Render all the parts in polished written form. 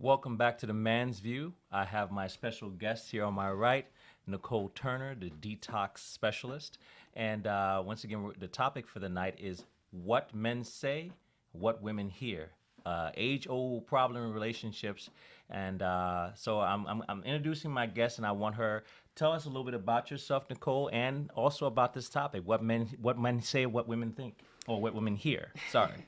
Welcome back to the Man's View. I have my special guest here on my right, Nicole Turner, the detox specialist. And once again, the topic for the night is what men say, what women hear. Age-old problem in relationships. And so I'm introducing my guest, and I want her tell us a little bit about yourself, Nicole, and also about this topic: what men say, what women think, or what women hear. Sorry.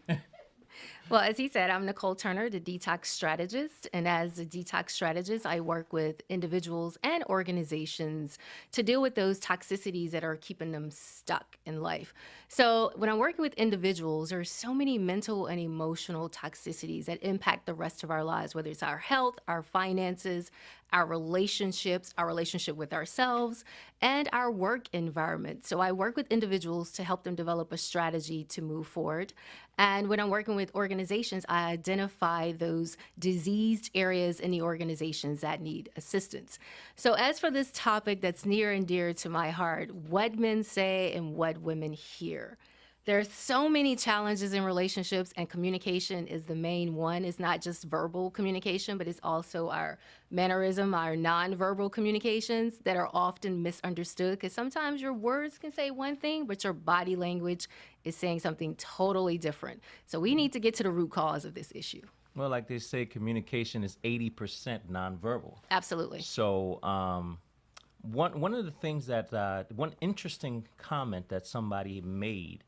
Well, as he said, I'm Nicole Turner, the detox strategist. And as a detox strategist, I work with individuals and organizations to deal with those toxicities that are keeping them stuck in life. So, when I'm working with individuals, there's so many mental and emotional toxicities that impact the rest of our lives, whether it's our health, our finances, our relationship with ourselves, and our work environment. So I work with individuals to help them develop a strategy to move forward. And when I'm working with organizations, I identify those diseased areas in the organizations that need assistance. So, as for this topic that's near and dear to my heart, what men say and what women hear. There's so many challenges in relationships, and communication is the main one. It's not just verbal communication, but it's also our mannerism, our nonverbal communications that are often misunderstood because sometimes your words can say one thing, but your body language is saying something totally different. So we need to get to the root cause of this issue. Well, like they say, communication is 80% nonverbal. Absolutely. So, one of the things that one interesting comment that somebody made,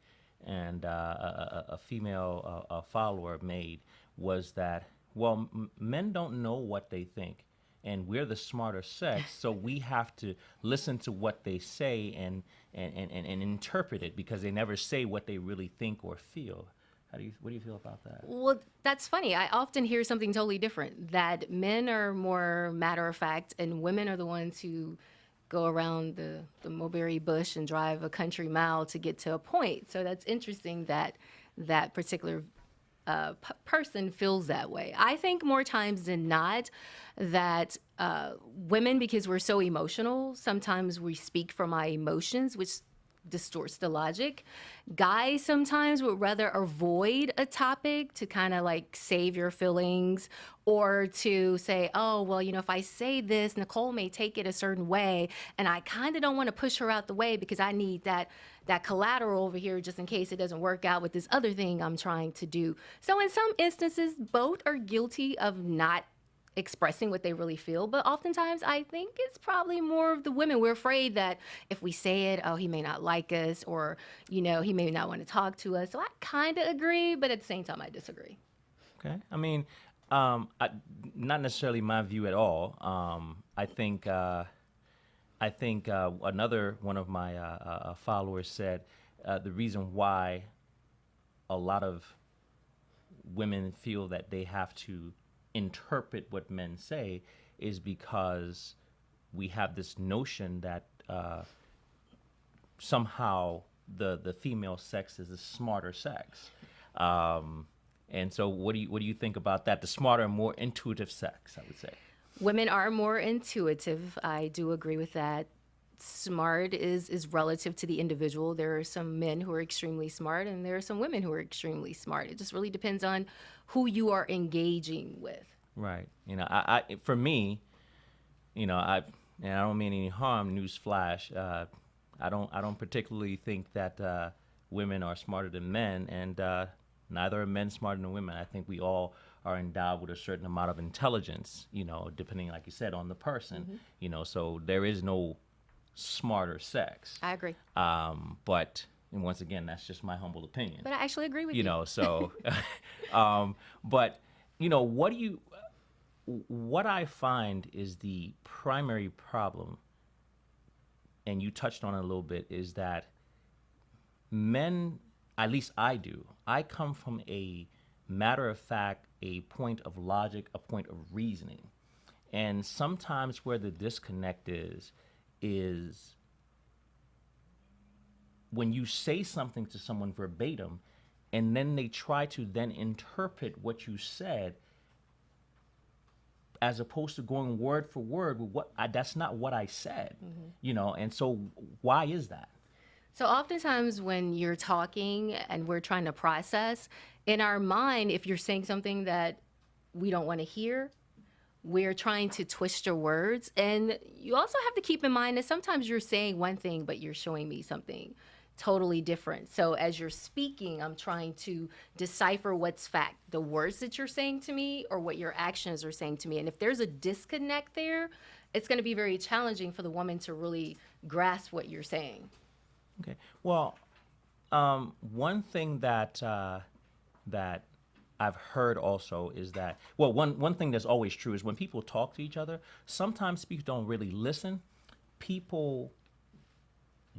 and a female follower made, was that, well, men don't know what they think, and we're the smarter sex, so we have to listen to what they say and interpret it because they never say what they really think or feel. What do you feel about that? Well, that's funny. I often hear something totally different that men are more matter of fact and women are the ones who go around the mulberry bush and drive a country mile to get to a point. So that's interesting that that particular person feels that way. I think more times than not that women, because we're so emotional, sometimes we speak from our emotions, which distorts the logic. Guys sometimes would rather avoid a topic to kind of like save your feelings or to say, oh, well, if I say this, Nicole may take it a certain way. And I kind of don't want to push her out the way because I need that collateral over here just in case it doesn't work out with this other thing I'm trying to do. So in some instances, both are guilty of not expressing what they really feel. But oftentimes, I think it's probably more of the women. We're afraid that if we say it, oh, he may not like us, or, he may not want to talk to us. So I kind of agree, but at the same time, I disagree. Okay. I mean, not necessarily my view at all. I think another one of my followers said the reason why a lot of women feel that they have to interpret what men say is because we have this notion that somehow the female sex is the smarter sex. And so, what do you think about that? The smarter and more intuitive sex, I would say. Women are more intuitive. I do agree with that. Smart is relative to the individual. There are some men who are extremely smart, and there are some women who are extremely smart. It just really depends on who you are engaging with. Right. For me, and I don't mean any harm. Newsflash. I don't particularly think that women are smarter than men, and neither are men smarter than women. I think we all are endowed with a certain amount of intelligence. Depending, like you said, on the person. So there is no smarter sex. I agree. But and once again, that's just my humble opinion. But I actually agree with you. So, but what I find is the primary problem, and you touched on it a little bit, is that men, at least I come from a matter of fact, a point of logic, a point of reasoning. And sometimes where the disconnect is when you say something to someone verbatim and then they try to then interpret what you said as opposed to going word for word with that's not what I said. And so why is that? So oftentimes when you're talking and we're trying to process, in our mind, if you're saying something that we don't want to hear, we're trying to twist your words. And you also have to keep in mind that sometimes you're saying one thing, but you're showing me something totally different. So as you're speaking, I'm trying to decipher what's fact, the words that you're saying to me or what your actions are saying to me. And if there's a disconnect there, it's going to be very challenging for the woman to really grasp what you're saying. Okay. Well, one thing that I've heard also is that, well, one thing that's always true is when people talk to each other, sometimes people don't really listen. People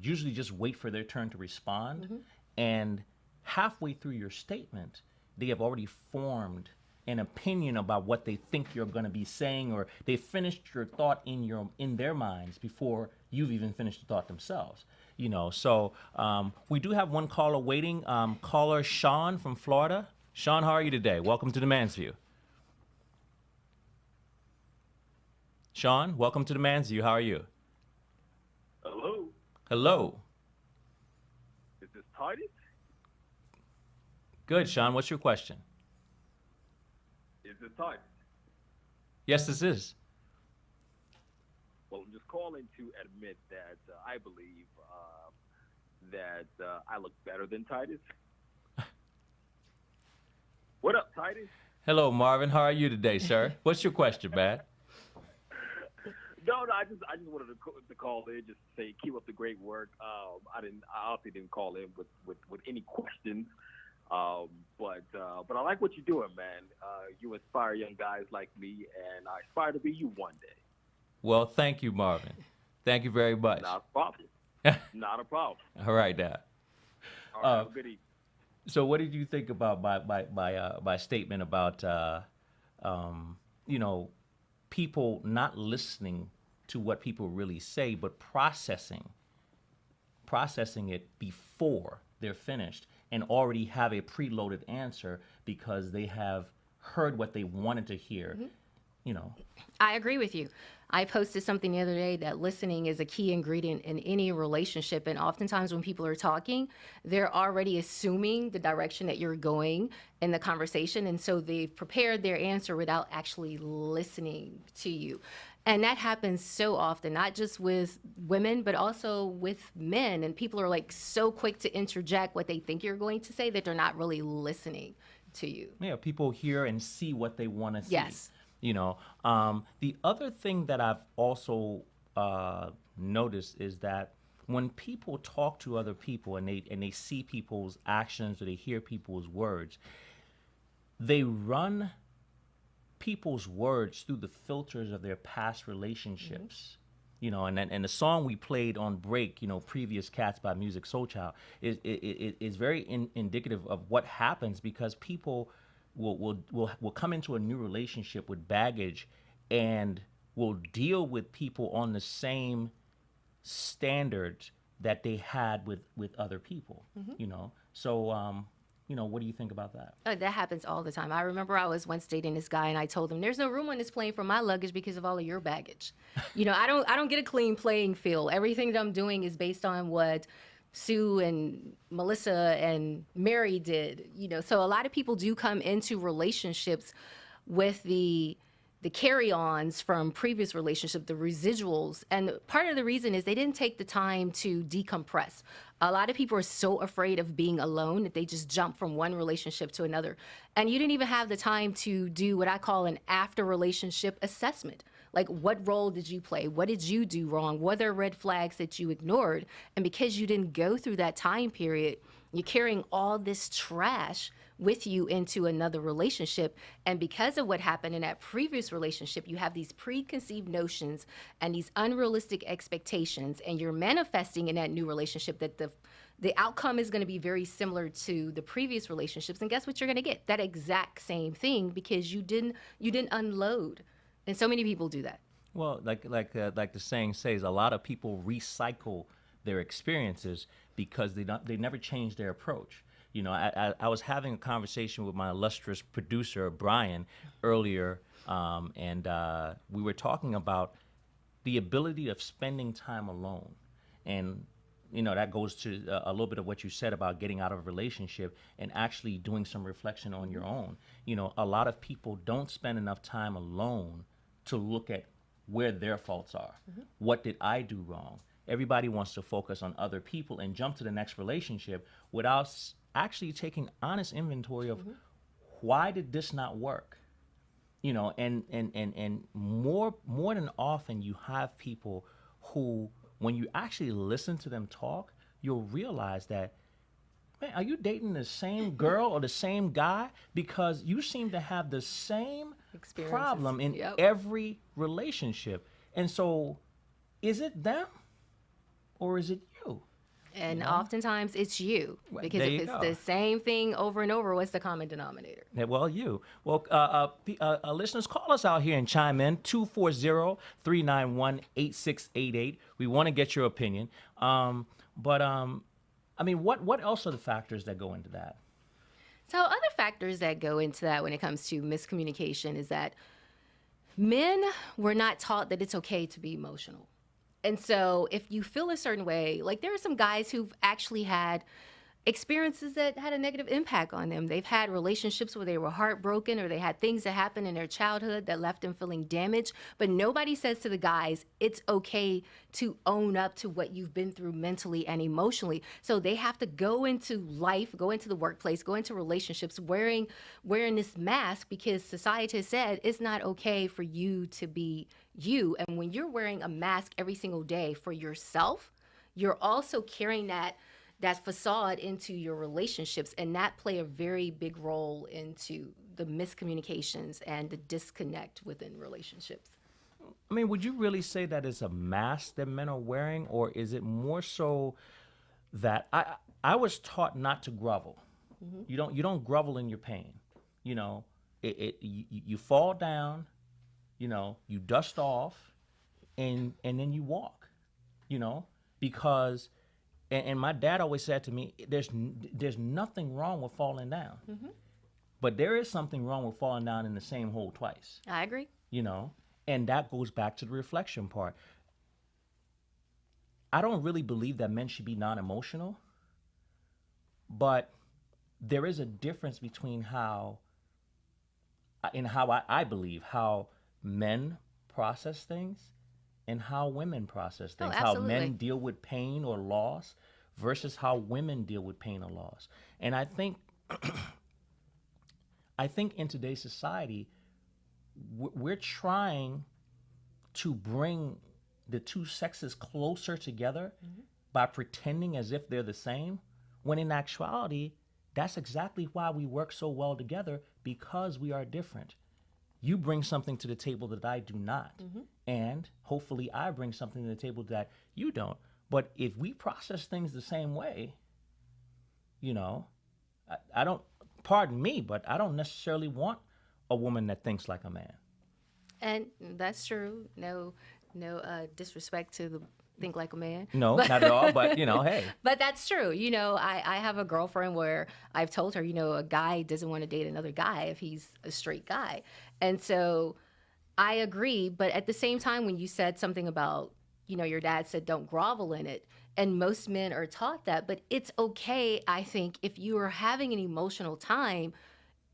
usually just wait for their turn to respond, and halfway through your statement, they have already formed an opinion about what they think you're going to be saying, or they finished your thought in their minds before you've even finished the thought themselves. So we do have one caller waiting. Caller Sean from Florida. Sean, how are you today? Welcome to the Man's View. Sean, welcome to the Man's View. How are you? Hello, Hello. is this Titus? Good, Sean. What's your question? Is this Titus? Yes, this is. Well, I'm just calling to admit that I believe that I look better than Titus. What up, Titus? Hello, Marvin. How are you today, sir? What's your question, man? No, I just wanted to call in, just to say keep up the great work. I obviously didn't call in with any questions, but I like what you're doing, man. You inspire young guys like me, and I aspire to be you one day. Well, thank you, Marvin. Thank you very much. Not a problem. Not a problem. All right, now. All right, have a good evening. So, what did you think about my statement about people not listening to what people really say, but processing it before they're finished, and already have a preloaded answer because they have heard what they wanted to hear. I agree with you. I posted something the other day that listening is a key ingredient in any relationship. And oftentimes, when people are talking, they're already assuming the direction that you're going in the conversation. And so they've prepared their answer without actually listening to you. And that happens so often, not just with women, but also with men. And people are like so quick to interject what they think you're going to say that they're not really listening to you. Yeah, people hear and see what they want to see. Yes. The other thing that I've also noticed is that when people talk to other people and they see people's actions or they hear people's words, they run people's words through the filters of their past relationships. And the song we played on break, Previous Cats by Music Soul Child, is very indicative of what happens, because people will come into a new relationship with baggage and will deal with people on the same standards that they had with other people. So what do you think about that? Oh, that happens all the time. I remember I was once dating this guy, and I told him, "There's no room on this plane for my luggage because of all of your baggage." I don't get a clean playing field. Everything that I'm doing is based on what Sue and Melissa and Mary did. So a lot of people do come into relationships with the carry-ons from previous relationship, the residuals. And part of the reason is they didn't take the time to decompress. A lot of people are so afraid of being alone that they just jump from one relationship to another. And you didn't even have the time to do what I call an after relationship assessment. Like, what role did you play? What did you do wrong? What are red flags that you ignored? And because you didn't go through that time period, you're carrying all this trash with you into another relationship. And because of what happened in that previous relationship, you have these preconceived notions and these unrealistic expectations, and you're manifesting in that new relationship that the outcome is going to be very similar to the previous relationships. And guess what you're going to get? That exact same thing, because you didn't unload. And so many people do that. Well, like the saying says, a lot of people recycle their experiences because they never change their approach. I was having a conversation with my illustrious producer, Brian, earlier, and we were talking about the ability of spending time alone. And, that goes to a little bit of what you said about getting out of a relationship and actually doing some reflection on your own. A lot of people don't spend enough time alone to look at where their faults are. What did I do wrong? Everybody wants to focus on other people and jump to the next relationship without actually taking honest inventory of why did this not work? You know, and more than often you have people who, when you actually listen to them talk, you'll realize that, man, are you dating the same girl or the same guy? Because you seem to have the same Experiences. problem in Yep. every relationship. And so, is it them or is it you? And oftentimes it's you, Well, because there if you it's go. the same thing over and over, what's the common denominator? Yeah, well, you. Well, listeners, call us out here and chime in, 240-391-8688. We want to get your opinion. But I mean, what else are the factors that go into that? So other factors that go into that when it comes to miscommunication is that men were not taught that it's okay to be emotional. And so if you feel a certain way, like there are some guys who've actually had experiences that had a negative impact on them. They've had relationships where they were heartbroken, or they had things that happened in their childhood that left them feeling damaged. But nobody says to the guys, it's okay to own up to what you've been through mentally and emotionally. So they have to go into life, go into the workplace, go into relationships wearing this mask, because society has said it's not okay for you to be you. And when you're wearing a mask every single day for yourself, you're also carrying that facade into your relationships, and that play a very big role into the miscommunications and the disconnect within relationships. I mean, would you really say that it's a mask that men are wearing, or is it more so that I was taught not to grovel. You don't grovel in your pain. You know, you fall down, you dust off, and then you walk. Because and my dad always said to me, there's nothing wrong with falling down, but there is something wrong with falling down in the same hole twice. I agree. And that goes back to the reflection part. I don't really believe that men should be non-emotional, but there is a difference between I believe how men process things and how women process things. How absolutely. men deal with pain or loss versus how women deal with pain or loss. And I think in today's society, we're trying to bring the two sexes closer together by pretending as if they're the same, when in actuality, that's exactly why we work so well together, because we are different. You bring something to the table that I do not. And hopefully I bring something to the table that you don't. But if we process things the same way, I don't, pardon me, but I don't necessarily want a woman that thinks like a man. And that's true. No disrespect to the think like a man. No, not at all. But, hey. But that's true. I have a girlfriend where I've told her, a guy doesn't want to date another guy if he's a straight guy. And so I agree. But at the same time, when you said something about, your dad said don't grovel in it, and most men are taught that, but it's okay, I think, if you are having an emotional time,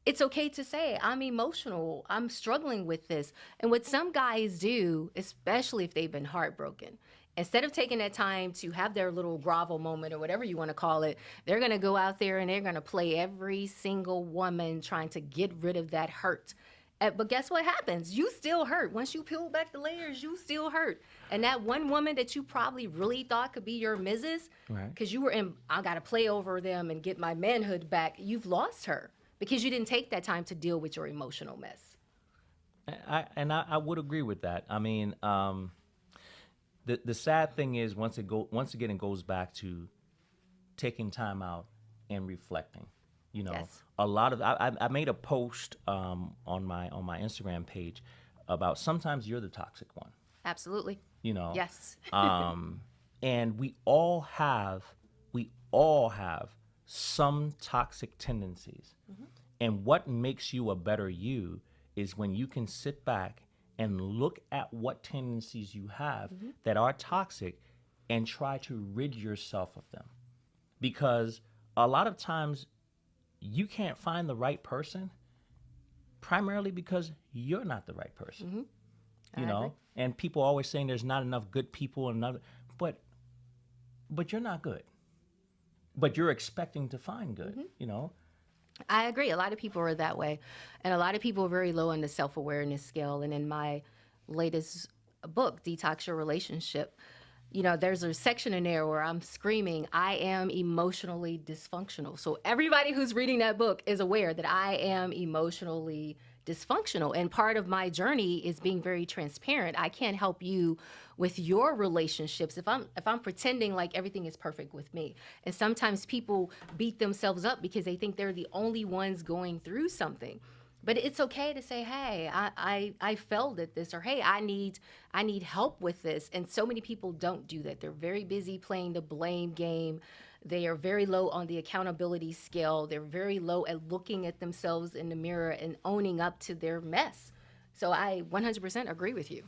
it's okay to say, I'm emotional, I'm struggling with this. And what some guys do, especially if they've been heartbroken, instead of taking that time to have their little grovel moment or whatever you want to call it, they're going to go out there and they're going to play every single woman trying to get rid of that hurt. But guess what happens? You still hurt. Once you peel back the layers, you still hurt. And that one woman that you probably really thought could be your missus, because you were I got to play over them and get my manhood back, you've lost her because you didn't take that time to deal with your emotional mess. I would agree with that. I mean, the sad thing is, once again it goes back to taking time out and reflecting. Yes. A lot of I made a post on my Instagram page about sometimes you're the toxic one. Absolutely. Yes. And we all have some toxic tendencies. And what makes you a better you is when you can sit back and look at what tendencies you have that are toxic and try to rid yourself of them. Because a lot of times you can't find the right person primarily because you're not the right person. I you agree. know. And people always saying there's not enough good people and another, but you're not good. But you're expecting to find good, you know. I agree. A lot of people are that way. And a lot of people are very low on the self awareness scale. And in my latest book, Detox Your Relationship, there's a section in there where I'm screaming, I am emotionally dysfunctional. So everybody who's reading that book is aware that I am emotionally dysfunctional. And part of my journey is being very transparent. I can't help you with your relationships if I'm pretending like everything is perfect with me. And sometimes people beat themselves up because they think they're the only ones going through something. But it's okay to say, hey, I failed at this, or hey, I need help with this. And so many people don't do that. They're very busy playing the blame game. They are very low on the accountability scale. They're very low at looking at themselves in the mirror and owning up to their mess. So I 100% agree with you.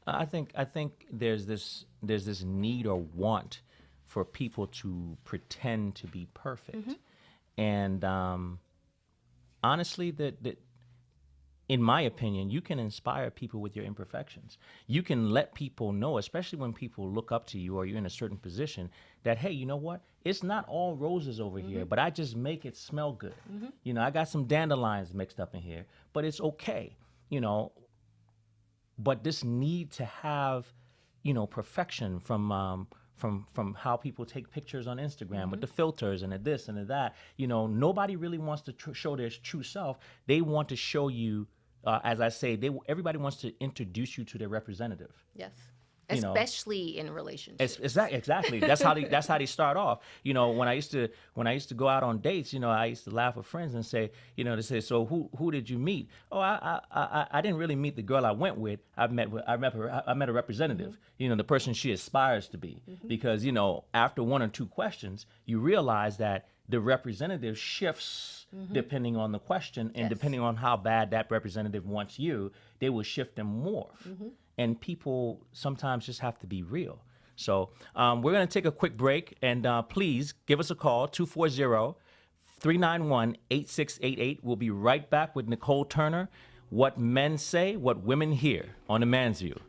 I think there's this need or want for people to pretend to be perfect, and honestly, that in my opinion, you can inspire people with your imperfections. You can let people know, especially when people look up to you or you're in a certain position, that, hey, you know what? It's not all roses over here, but I just make it smell good. You know, I got some dandelions mixed up in here, but it's okay. You know, but this need to have, perfection from how people take pictures on Instagram with the filters and the this and the that. You know, nobody really wants to show their true self. They want to show you, as I say, everybody wants to introduce you to their representative. Yes. You know, Especially in relationships. exactly. That's how they start off. You know, when I used to go out on dates, I used to laugh with friends and say, they say, so who did you meet? Oh, I didn't really meet the girl I went with. I met a representative. The person she aspires to be, because after one or two questions, you realize that the representative shifts depending on the question, and Yes. depending on how bad that representative wants you, they will shift and morph. And people sometimes just have to be real. So we're going to take a quick break, and please give us a call, 240-391-8688. We'll be right back with Nicole Turner, What Men Say, What Women Hear, on The Man's View.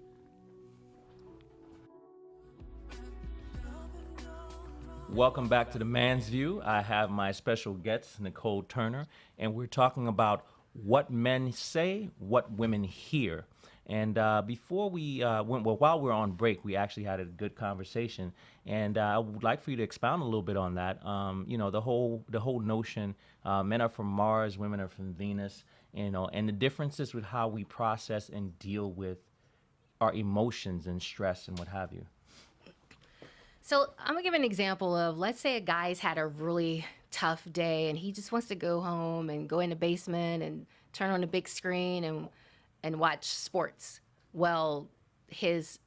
Welcome back to The Man's View. I have my special guest, Nicole Turner, and we're talking about what men say, what women hear. And before we while we're on break, we actually had a good conversation, and I would like for you to expound a little bit on that. The whole notion: men are from Mars, women are from Venus. And the differences with how we process and deal with our emotions and stress and what have you. So I'm gonna give an example of, let's say a guy's had a really tough day and he just wants to go home and go in the basement and turn on the big screen and watch sports. Well, his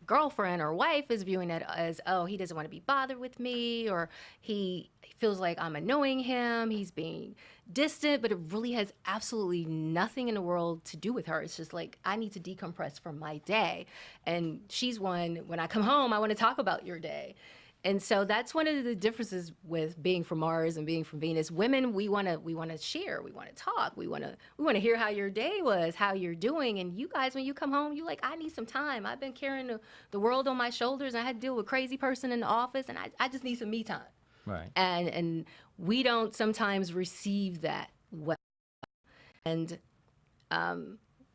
girlfriend or wife is viewing it as, oh, he doesn't want to be bothered with me, or he feels like I'm annoying him, he's being distant, but it really has absolutely nothing in the world to do with her. It's just like, I need to decompress from my day. And she's one, when I come home, I want to talk about your day. And so that's one of the differences with being from Mars and being from Venus. Women, we want to share, we want to talk, we want to hear how your day was, how you're doing. And you guys, when you come home, you like, I need some time. I've been carrying the world on my shoulders. I had to deal with a crazy person in the office, and I just need some me time. Right. And we don't sometimes receive that well. And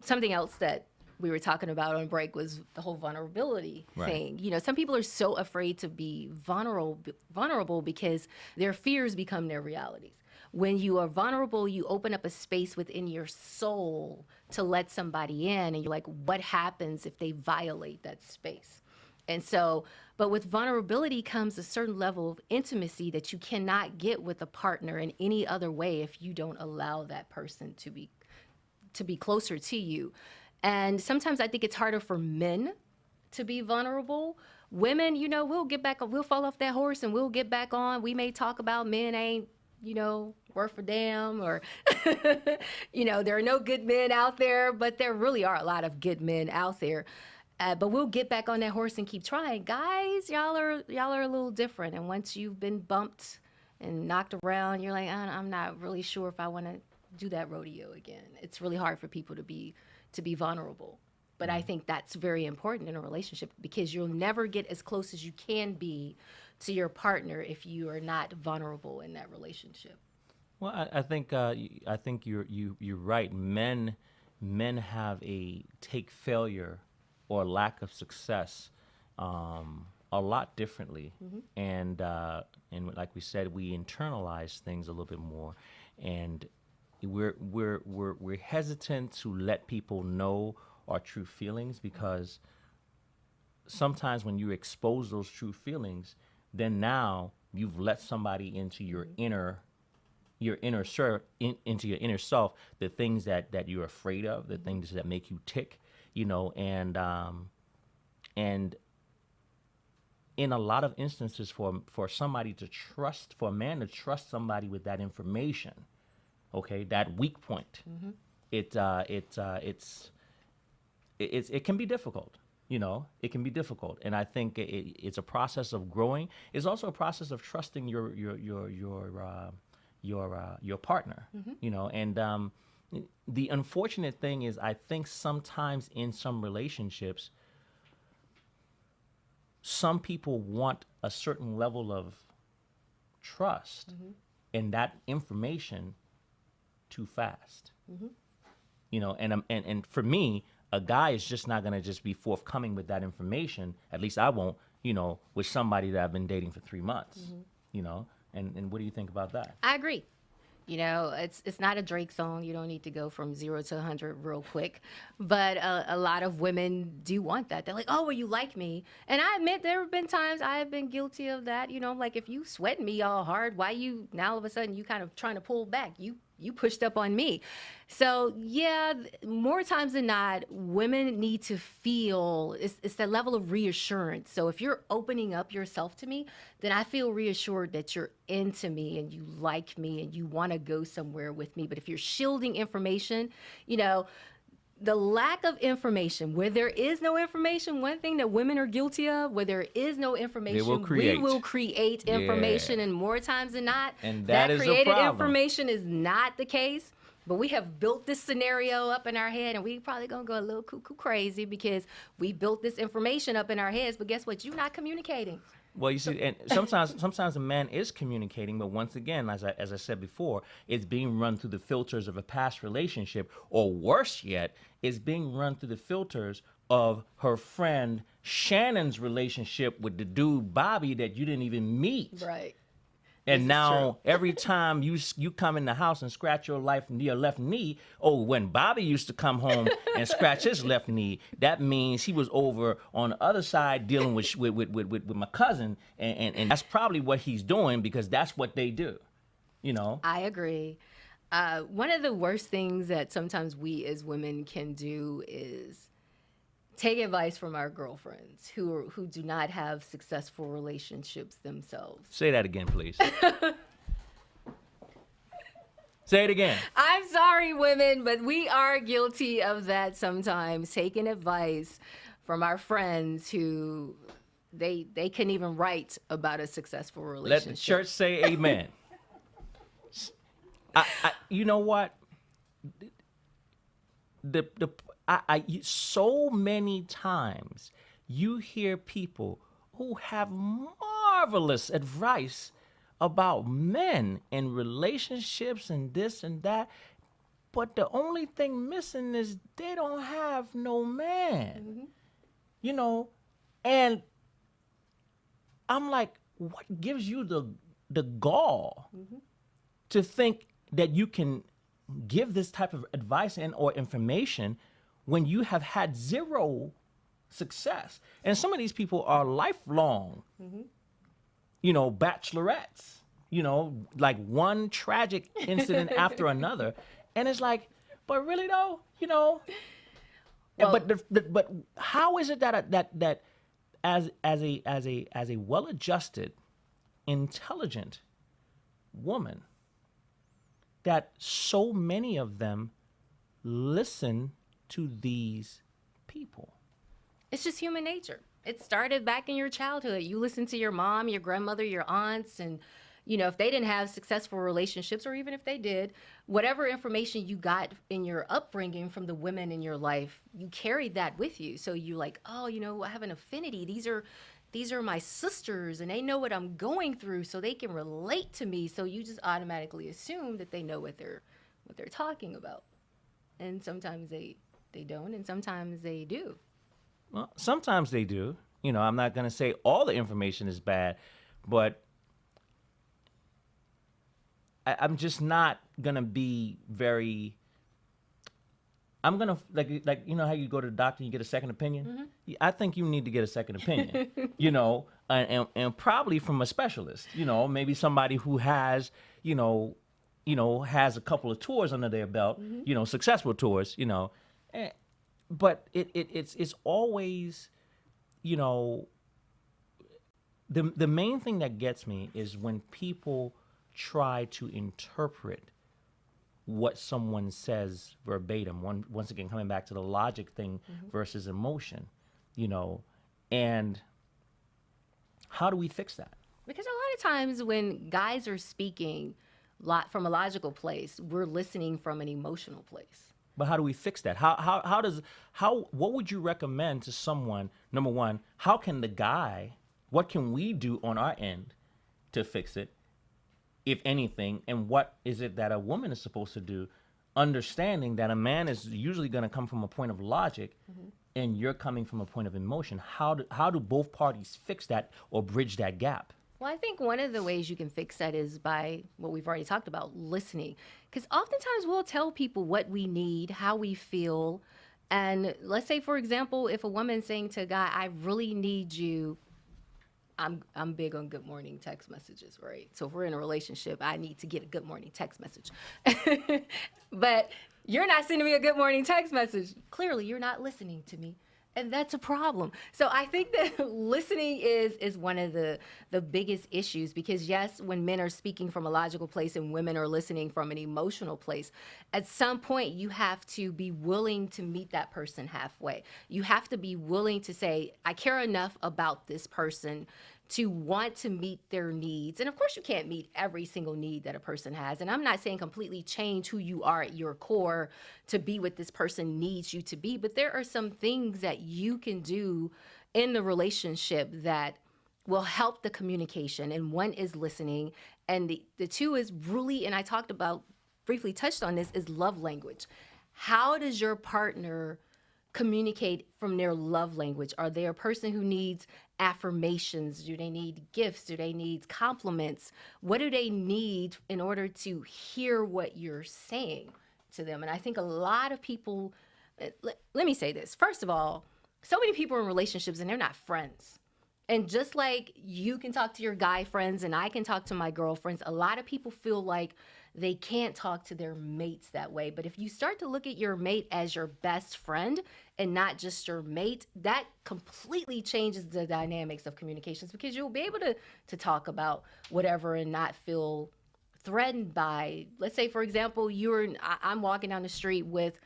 something else that we were talking about on break was the whole vulnerability Right. thing. Some people are so afraid to be vulnerable because their fears become their realities. When you are vulnerable, you open up a space within your soul to let somebody in, and you're like, what happens if they violate that space? And so, but with vulnerability comes a certain level of intimacy that you cannot get with a partner in any other way if you don't allow that person to be closer to you. And sometimes I think it's harder for men to be vulnerable. Women, we'll fall off that horse and we'll get back on. We may talk about men ain't, worth a damn, or, there are no good men out there, but there really are a lot of good men out there. But we'll get back on that horse and keep trying. Guys, y'all are a little different. And once you've been bumped and knocked around, you're like, I'm not really sure if I want to do that rodeo again. It's really hard for people to be vulnerable. But I think that's very important in a relationship because you'll never get as close as you can be to your partner if you are not vulnerable in that relationship. Well, I think you're right. Men have a take failure or lack of success a lot differently, and like we said, we internalize things a little bit more, and we're hesitant to let people know our true feelings because sometimes when you expose those true feelings, then now you've let somebody into into your inner self, the things that you're afraid of, the things that make you tick, and in a lot of instances, for a man to trust somebody with that information, okay, that weak point, it can be difficult. It can be difficult, and I think it's a process of growing. It's also a process of trusting your partner. And the unfortunate thing is, I think sometimes in some relationships, some people want a certain level of trust and that information too fast. And for me, a guy is just not going to just be forthcoming with that information. At least I won't, with somebody that I've been dating for 3 months, and what do you think about that? I agree. It's not a Drake song. You don't need to go from 0 to 100 real quick. But a lot of women do want that. They're like, oh, well, you like me. And I admit there have been times I have been guilty of that. Like if you sweat me all hard, why you now all of a sudden you kind of trying to pull back? You pushed up on me. So yeah, more times than not, women need to feel it's that level of reassurance. So if you're opening up yourself to me, then I feel reassured that you're into me and you like me and you want to go somewhere with me. But if you're shielding information, the lack of information, where there is no information, one thing that women are guilty of, where there is no information, we will create information, and more times than not, and that is created a problem. Information is not the case. But we have built this scenario up in our head, and we probably gonna go a little cuckoo crazy because we built this information up in our heads. But guess what? You're not communicating. Well, you see, and sometimes a man is communicating, but once again, as I said before, it's being run through the filters of a past relationship, or worse yet, it's being run through the filters of her friend Shannon's relationship with the dude Bobby that you didn't even meet. Right. And now every time you come in the house and scratch your left knee, when Bobby used to come home and scratch his left knee, that means he was over on the other side dealing with my cousin, and that's probably what he's doing because that's what they do, I agree. One of the worst things that sometimes we as women can do is take advice from our girlfriends who do not have successful relationships themselves. Say that again, please. Say it again. I'm sorry, women, but we are guilty of that sometimes, taking advice from our friends who they couldn't even write about a successful relationship. Let the church say amen. You know what? So many times you hear people who have marvelous advice about men and relationships and this and that, but the only thing missing is they don't have no man. And I'm like, what gives you the gall to think that you can give this type of advice and or information when you have had zero success? And some of these people are lifelong, bachelorettes, like one tragic incident after another. And it's like, but really though, well, but how is it that as a well-adjusted, intelligent woman, that so many of them listen to these people? It's just human nature. It started back in your childhood. You listen to your mom, your grandmother, your aunts, and if they didn't have successful relationships, or even if they did, whatever information you got in your upbringing from the women in your life, you carried that with you. So you're like, oh, I have an affinity. These are my sisters, and they know what I'm going through, so they can relate to me. So you just automatically assume that they know what they're talking about. And sometimes they don't, and sometimes they do. Well, sometimes they do. I'm not going to say all the information is bad, but I'm just not going to be very. I'm gonna like how you go to the doctor and you get a second opinion. I think you need to get a second opinion. And probably from a specialist. Maybe somebody who has has a couple of tours under their belt. Successful tours. But it's always the main thing that gets me is when people try to interpret what someone says verbatim. Once again, coming back to the logic thing versus emotion, and how do we fix that? Because a lot of times when guys are speaking from a logical place, we're listening from an emotional place. But how do we fix that? What would you recommend to someone? Number one, what can we do on our end to fix it, if anything, and what is it that a woman is supposed to do, understanding that a man is usually going to come from a point of logic and you're coming from a point of emotion? How do both parties fix that or bridge that gap? Well, I think one of the ways you can fix that is by what we've already talked about, listening. Because oftentimes we'll tell people what we need, how we feel. And let's say, for example, if a woman's saying to a guy, I really need you. I'm big on good morning text messages, right? So if we're in a relationship, I need to get a good morning text message. But you're not sending me a good morning text message. Clearly, you're not listening to me. And that's a problem. So I think that listening is one of the biggest issues, because yes, when men are speaking from a logical place and women are listening from an emotional place, at some point you have to be willing to meet that person halfway. You have to be willing to say, I care enough about this person to want to meet their needs. And of course, you can't meet every single need that a person has. And I'm not saying completely change who you are at your core to be what this person needs you to be, but there are some things that you can do in the relationship that will help the communication. And one is listening. And the two is really, and I briefly touched on this, is love language. How does your partner communicate from their love language? Are they a person who needs affirmations? Do they need gifts? Do they need compliments? What do they need in order to hear what you're saying to them? And I think a lot of people, let me say this. First of all, so many people are in relationships and they're not friends. And just like you can talk to your guy friends and I can talk to my girlfriends, a lot of people feel like they can't talk to their mates that way. But if you start to look at your mate as your best friend and not just your mate, that completely changes the dynamics of communications, because you'll be able to talk about whatever and not feel threatened by, let's say, for example, I'm walking down the street with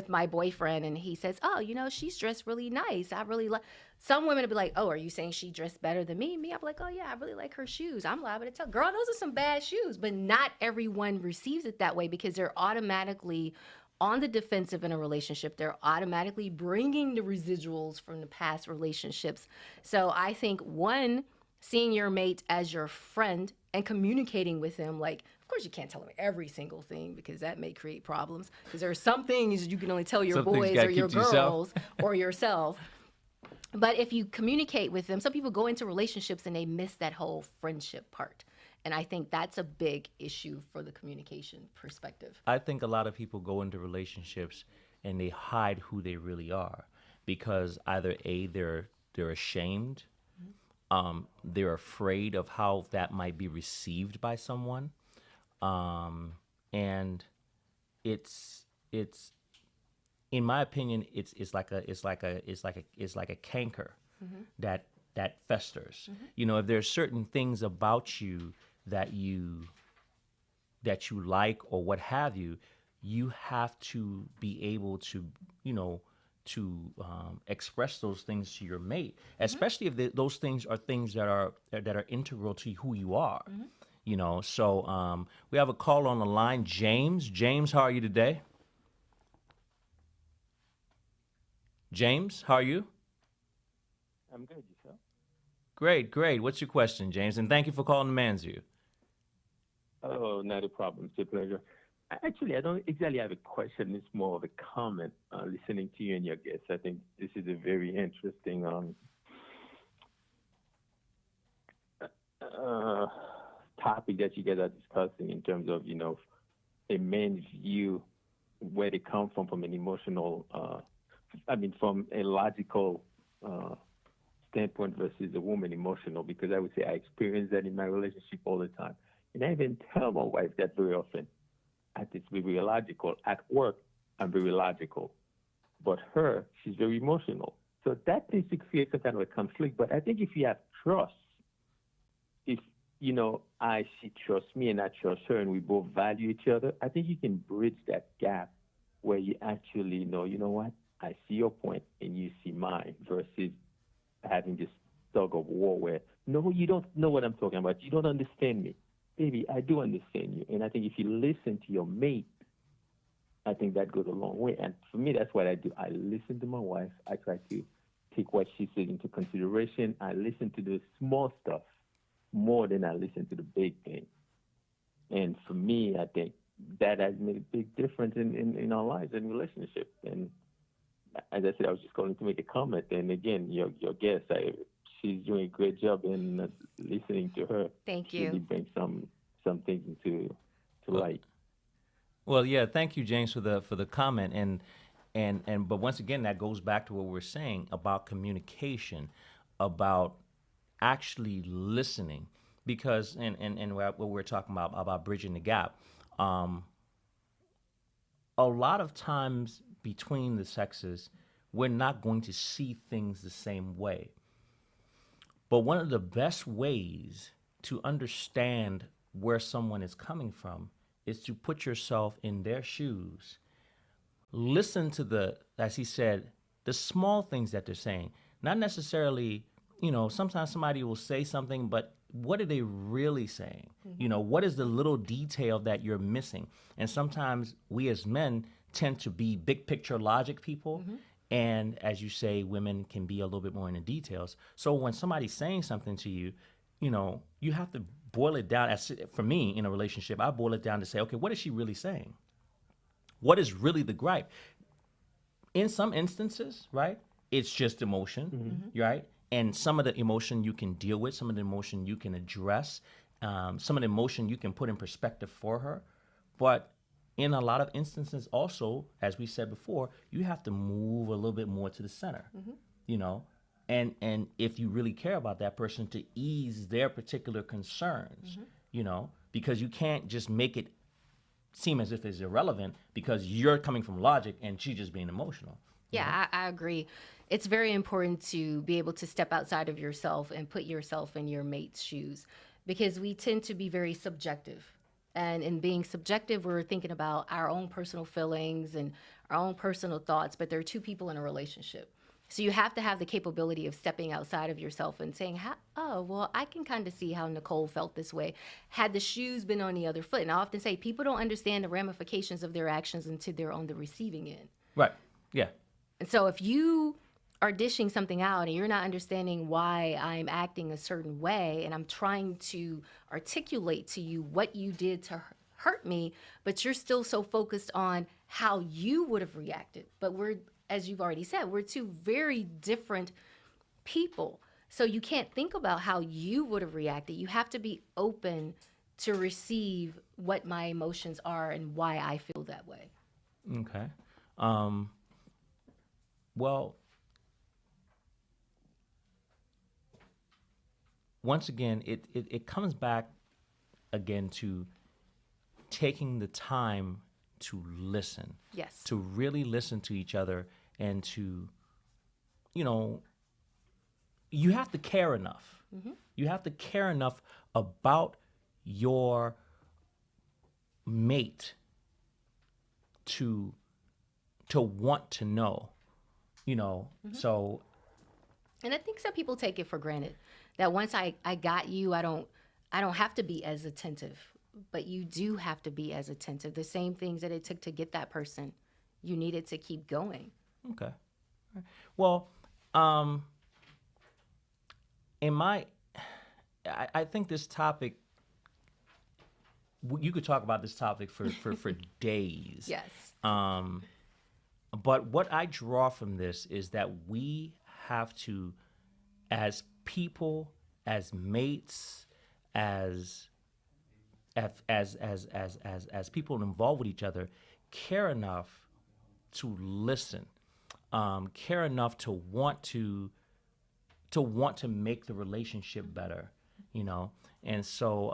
my boyfriend and he says, oh, she's dressed really nice. I really like. Some women will be like, oh, are you saying she dressed better than me? Me, I'm like, oh yeah, I really like her shoes. I'm liable to tell, girl, those are some bad shoes. But not everyone receives it that way, because they're automatically on the defensive in a relationship. They're automatically bringing the residuals from the past relationships. So I think, one, seeing your mate as your friend and communicating with them, like, of course you can't tell them every single thing, because that may create problems, because there are some things you can only tell your boys or your girls or yourself. But if you communicate with them, some people go into relationships and they miss that whole friendship part. And I think that's a big issue for the communication perspective. I think a lot of people go into relationships and they hide who they really are, because either they're ashamed, they're afraid of how that might be received by someone, and it's in my opinion, it's like a canker that festers. If there's certain things about you that you like or what have you, you have to be able to express those things to your mate, especially if those things are things that are integral to who you are. So we have a call on the line. James, how are you today? James, how are you? I'm good, yourself? Great. What's your question, James? And thank you for calling the Man's View. Oh, not a problem. It's a pleasure. Actually, I don't exactly have a question. It's more of a comment. Listening to you and your guests, I think this is a very interesting uh, topic that you guys are discussing in terms of a man's view, where they come from an emotional, from a logical uh, standpoint versus a woman emotional, because I would say I experience that in my relationship all the time. And I even tell my wife that very often. I think to be very logical. At work, I'm very logical. But her, she's very emotional. So that tends to create some kind of a conflict. But I think if you have trust, if she trusts me and I trust her and we both value each other, I think you can bridge that gap where you actually know, you know what, I see your point and you see mine, versus having this tug of war where, no, you don't know what I'm talking about. You don't understand me. Baby, I do understand you. And I think if you listen to your mate, I think that goes a long way. And for me, that's what I do. I listen to my wife. I try to take what she says into consideration. I listen to the small stuff more than I listen to the big thing. And for me, I think that has made a big difference in our lives and relationships. And as I said, I was just calling to make a comment. And again, your guest, she's doing a great job in listening to her. Thank Really you. brings some things into to Well, light. well, yeah. Thank you, James, for the comment. But once again, that goes back to what we're saying about communication, about actually listening, because and what we're talking about bridging the gap. Um, a lot of times between the sexes, we're not going to see things the same way. But one of the best ways to understand where someone is coming from is to put yourself in their shoes. Listen to as he said, the small things that they're saying. Not necessarily, sometimes somebody will say something, but what are they really saying? What is the little detail that you're missing? And sometimes we as men tend to be big picture logic people. And as you say, women can be a little bit more in the details. So when somebody's saying something to you, you have to boil it down. For me, in a relationship, I boil it down to say, okay, what is she really saying? What is really the gripe? In some instances, right, it's just emotion, right? And some of the emotion you can deal with, some of the emotion you can address, some of the emotion you can put in perspective for her. But in a lot of instances, also, as we said before, you have to move a little bit more to the center, you know, and if you really care about that person, to ease their particular concerns, because you can't just make it seem as if it's irrelevant because you're coming from logic and she's just being emotional. Yeah, I agree. It's very important to be able to step outside of yourself and put yourself in your mate's shoes, because we tend to be very subjective. And in being subjective, we're thinking about our own personal feelings and our own personal thoughts, but there are two people in a relationship. So you have to have the capability of stepping outside of yourself and saying, "Oh, well, I can kind of see how Nicole felt this way had the shoes been on the other foot." And I often say people don't understand the ramifications of their actions until they're on the receiving end. Right. Yeah. And so if you are dishing something out and you're not understanding why I'm acting a certain way, and I'm trying to articulate to you what you did to hurt me, but you're still so focused on how you would have reacted. But we're, as you've already said, we're two very different people. So you can't think about how you would have reacted. You have to be open to receive what my emotions are and why I feel that way. Okay. Um, well, once again, it comes back again to taking the time to listen, Yes. to really listen to each other, and to, you know, you have to care enough. You have to care enough about your mate to want to know, So And I think some people take it for granted that once I got you, I don't I don't have to be as attentive, but you do have to be as attentive. The same things that it took to get that person, you needed to keep going. Okay. Well, um, in my, I think this topic, you could talk about this topic for days. Yes. But what I draw from this is that we have to, as people, as mates, as as people involved with each other, care enough to listen, care enough to want to make the relationship better, you know. And so,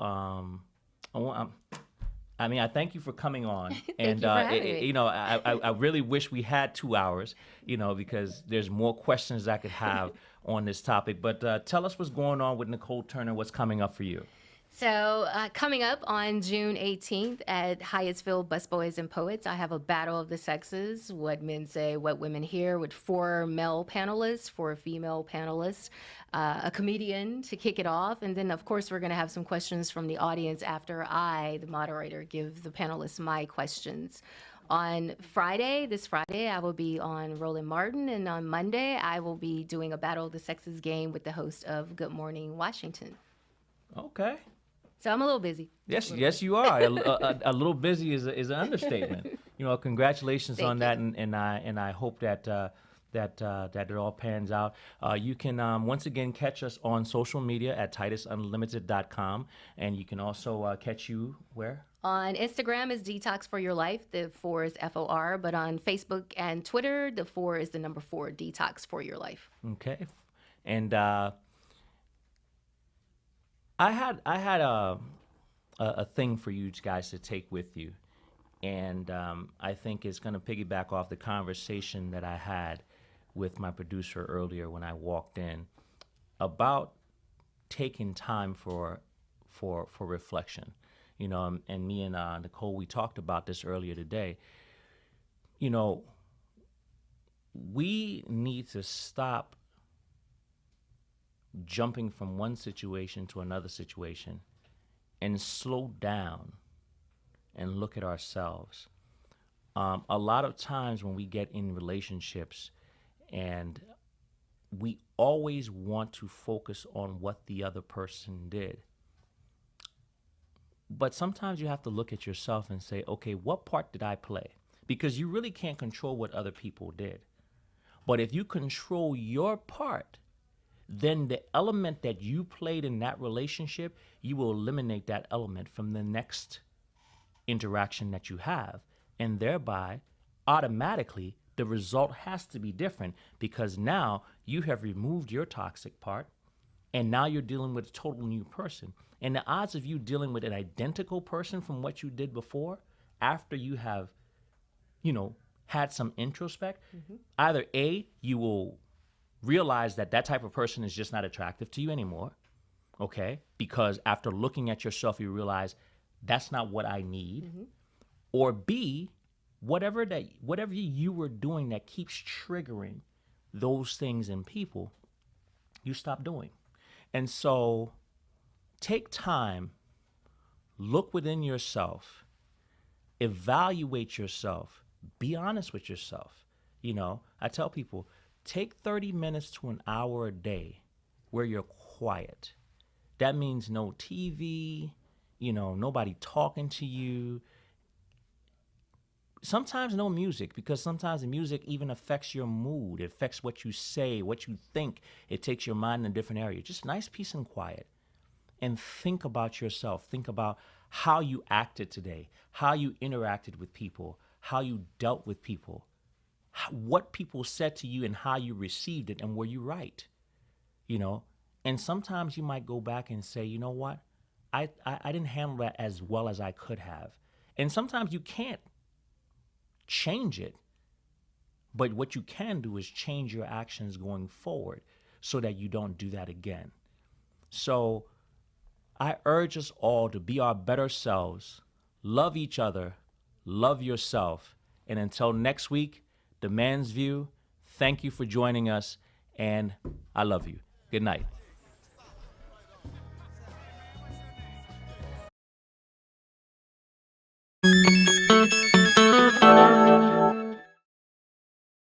I mean, I thank you for coming on, and you for having me. you know, I really wish we had 2 hours, you know, because there's more questions I could have on this topic. But tell us what's going on with Nicole Turner. What's coming up for you? So, coming up on June 18th at Hyattsville Busboys and Poets, I have a battle of the sexes, what men say, what women hear, with 4 male panelists, 4 female panelists, a comedian to kick it off. And then, of course, we're going to have some questions from the audience after I, the moderator, give the panelists my questions. On Friday, this Friday, I will be on Roland Martin. And on Monday, I will be doing a Battle of the Sexes game with the host of Good Morning Washington. Okay. So I'm a little busy. Yes, yes, you are. A little busy is an understatement. You know, congratulations Thank on you. that, and I hope that that it all pans out. You can once again catch us on social media at TitusUnlimited.com, and you can also catch you where? On Instagram is Detox for Your Life. The 4 is FOR, but on Facebook and Twitter, the 4 is the number 4, Detox for Your Life. Okay, and I had a thing for you guys to take with you, and I think it's going to piggyback off the conversation that I had with my producer earlier when I walked in about taking time for reflection. You know, and me and Nicole, we talked about this earlier today. You know, we need to stop jumping from one situation to another situation and slow down and look at ourselves. A lot of times when we get in relationships and we always want to focus on what the other person did. But sometimes you have to look at yourself and say, okay, what part did I play? Because you really can't control what other people did. But if you control your part, then the element that you played in that relationship, you will eliminate that element from the next interaction that you have. And thereby, automatically, the result has to be different because now you have removed your toxic part and now you're dealing with a total new person. And the odds of you dealing with an identical person from what you did before, after you have, you know, had some introspect, either A, you will realize that that type of person is just not attractive to you anymore, okay? Because after looking at yourself, you realize that's not what I need. Or B, whatever you were doing that keeps triggering those things in people, you stop doing. And so take time, look within yourself, evaluate yourself, be honest with yourself. You know, I tell people, take 30 minutes to an hour a day where you're quiet. That means no TV, you know, nobody talking to you. Sometimes no music, because sometimes the music even affects your mood. It affects what you say, what you think. It takes your mind in a different area. Just nice peace and quiet. And think about yourself. Think about how you acted today, how you interacted with people, how you dealt with people, what people said to you and how you received it, and were you right? You know, and sometimes you might go back and say, you know what, I didn't handle that as well as I could have. And sometimes you can't change it, but what you can do is change your actions going forward so that you don't do that again. So I urge us all to be our better selves, love each other, love yourself, and until next week, The Man's View, thank you for joining us, and I love you. Good night.